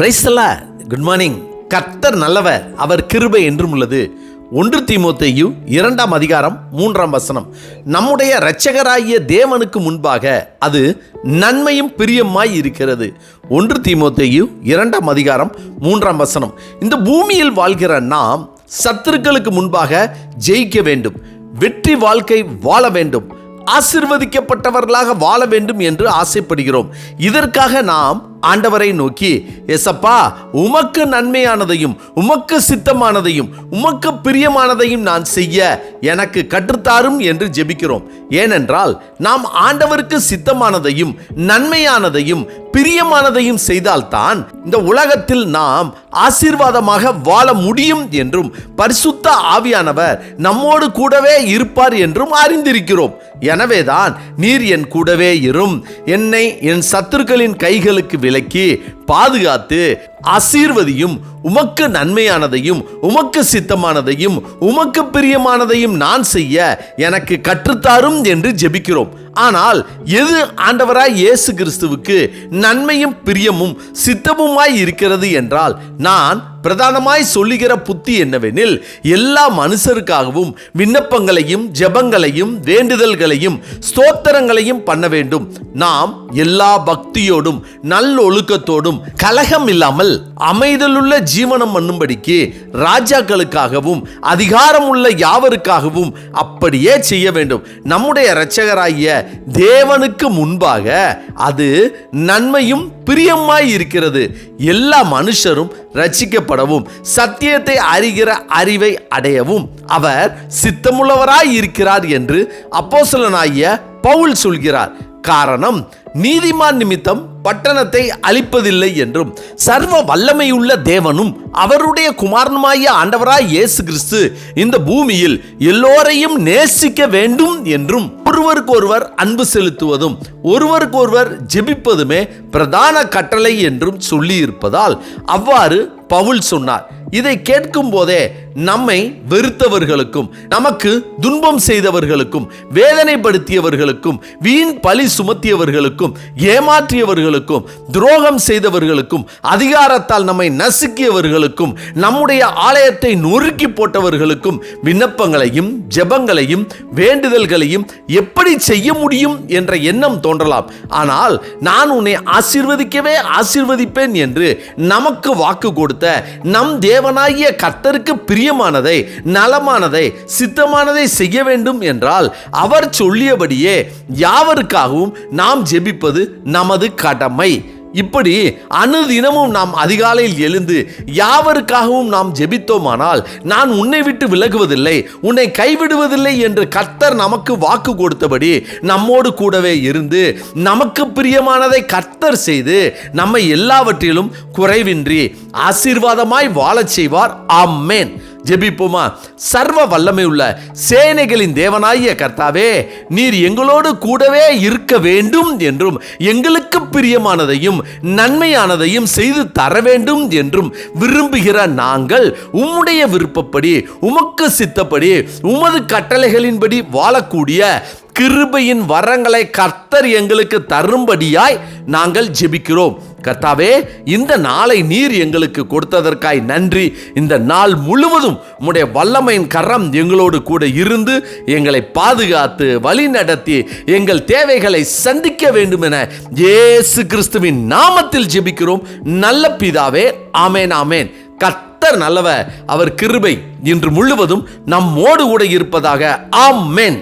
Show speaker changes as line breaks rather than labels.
Praise the Lord. Good morning. கர்த்தர் நல்லவர், அவர் கிருபை என்றும் உள்ளது. 1 தீமோத்தேயு 2ஆம் அதிகாரம் 3ஆம் வசனம். நம்முடைய இரட்சகராகிய தேவனுக்கு முன்பாக அது நன்மையும் பிரியமாய் இருக்கிறது. 1 தீமோத்தேயு 2ஆம் அதிகாரம் 3ஆம் வசனம். இந்த பூமியில் வாழ்கிற நாம் சத்துருக்களுக்கு முன்பாக ஜெயிக்க வேண்டும், வெற்றி வாழ்க்கை வாழ வேண்டும், ஆசீர்வதிக்கப்பட்டவர்களாக வாழ வேண்டும் என்று ஆசைப்படுகிறோம். இதற்காக நாம் ஆண்டவரை நோக்கி, எசப்பா, உமக்கு நன்மையானதையும் உமக்கு சித்தமானதையும் உமக்கு பிரியமானதையும் நான் செய்ய எனக்கு கற்றுத்தாரும் என்று ஜெபிக்கிறோம். ஏனென்றால் நாம் ஆண்டவருக்கு சித்தமானதையும் நன்மையானதையும் பிரியமானதையும் செய்தால்தான் இந்த உலகத்தில் நாம் ஆசீர்வாதமாக வாழ முடியும் என்றும் பரிசுத்த ஆவியானவர் நம்மோடு கூடவே இருப்பார் என்றும் அறிந்திருக்கிறோம். எனவேதான் நீர் என் கூடவே இரும், என்னை என் சத்துருக்களின் கைகளுக்கு விலக்கி பாதுகாத்து ஆசீர்வதியும், உமக்கு நன்மையானதையும் உமக்கு சித்தமானதையும் உமக்கு பிரியமானதையும் நான் செய்ய எனக்கு கற்றுத்தாரும் என்று ஜெபிக்கிறோம். ஆனால் எது ஆண்டவராய் இயேசு கிறிஸ்துவுக்கு நன்மையும் பிரியமும் சித்தமுமாய் இருக்கிறது என்றால், நான் பிரதானமாய் சொல்லுகிற புத்தி என்னவெனில், எல்லா மனுஷருக்காகவும் விண்ணப்பங்களையும் ஜெபங்களையும் வேண்டுதல்களையும் ஸ்தோத்திரங்களையும் பண்ண வேண்டும். நாம் எல்லா பக்தியோடும் நல்லொழுக்கத்தோடும் கலகம் இல்லாமல் அமைதலுள்ள ஜீவனம் பண்ணும்படிக்கு ராஜாக்களுக்காகவும் அதிகாரம் உள்ள யாவருக்காகவும் அப்படியே செய்ய வேண்டும். நம்முடைய இரட்சகராகிய தேவனுக்கு முன்பாக அது நன்மையும் பிரியமாய் இருக்கிறது. எல்லா மனுஷரும் ரட்சிக்கப்படவும் சத்தியத்தை அறிகிற அறிவை அடையவும் அவர் சித்தமுள்ளவராய் இருக்கிறார் என்று அப்போஸ்தலனாகிய பவுல் சொல்கிறார். காரணம், நீதிமான் நிமித்தம் பட்டணத்தை அழிப்பதில்லை என்றும் சர்வ வல்லமையுள்ள தேவனும் அவருடைய குமாரனுமாகிய ஆண்டவராய் இயேசு கிறிஸ்து இந்த பூமியில் எல்லோரையும் நேசிக்க வேண்டும் என்றும் ஒருவருக்கொருவர் அன்பு செலுத்துவதும் ஒருவருக்கொருவர் ஜெபிப்பதுமே பிரதான கட்டளை என்றும் சொல்லி இருப்பதால் அவ்வாறு பவுல் சொன்னார். இதை கேட்கும் போதே நம்மை வெறுத்தவர்களுக்கும் நமக்கு துன்பம் செய்தவர்களுக்கும் வேதனைப்படுத்தியவர்களுக்கும் வீண் பழி சுமத்தியவர்களுக்கும் ஏமாற்றியவர்களுக்கும் துரோகம் செய்தவர்களுக்கும் அதிகாரத்தால் நம்மை நசுக்கியவர்களுக்கும் நம்முடைய ஆலயத்தை நொறுக்கி போட்டவர்களுக்கும் விண்ணப்பங்களையும் ஜெபங்களையும் வேண்டுதல்களையும் எப்படி செய்ய முடியும் என்ற எண்ணம் தோன்றலாம். ஆனால் நான் உன்னை ஆசீர்வதிக்கவே ஆசீர்வதிப்பேன் என்று நமக்கு வாக்கு கொடுத்த நம் தேவனாகிய கர்த்தருக்கு பிரியமானதை நலமானதை சித்தமானதை செய்ய வேண்டும் என்றால் அவர் சொல்லியபடியே யாவருக்காகவும் நாம் ஜெபிப்பது நமது கடமை. இப்படி அனுதினமும் நாம் அதிகாலையில் எழுந்து யாவருக்காகவும் நாம் ஜெபித்தோமானால், நான் உன்னை விட்டு விலகுவதில்லை, உன்னை கைவிடுவதில்லை என்று கர்த்தர் நமக்கு வாக்கு கொடுத்தபடி நம்மோடு கூடவே இருந்து நமக்கு பிரியமானதை கர்த்தர் செய்து நம்மை எல்லாவற்றிலும் குறைவின்றி ஆசீர்வாதமாய் வாழச் செய்வார். ஆமென். ஜெபிப்போமா? சர்வ வல்லமை உள்ள சேனைகளின் தேவனாகிய கர்த்தாவே, நீர் எங்களோடு கூடவே இருக்க வேண்டும் என்றும் எங்களுக்கு பிரியமானதையும் நன்மையானதையும் செய்து தர வேண்டும் என்றும் விரும்புகிற நாங்கள் உம்முடைய விருப்பப்படி உமக்கு சித்தப்படி உமது கட்டளைகளின்படி வாழக்கூடிய கிருபையின் வரங்களை கர்த்தர் எங்களுக்கு தரும்படியாய் நாங்கள் ஜெபிக்கிறோம். கர்த்தாவே, இந்த நாளை நீர் எங்களுக்கு கொடுத்ததற்காய் நன்றி. இந்த நாள் முழுவதும் உம்முடைய வல்லமையின் கரம் எங்களோடு கூட இருந்து எங்களை பாதுகாத்து வழி நடத்தி எங்கள் தேவைகளை சந்திக்க வேண்டும் என இயேசு கிறிஸ்துவின் நாமத்தில் ஜெபிக்கிறோம் நல்ல பிதாவே. ஆமேன், ஆமேன். கர்த்தர் நல்லவர், அவர் கிருபை இன்று முழுவதும் நம்மோடு கூட இருப்பதாக. ஆமென்.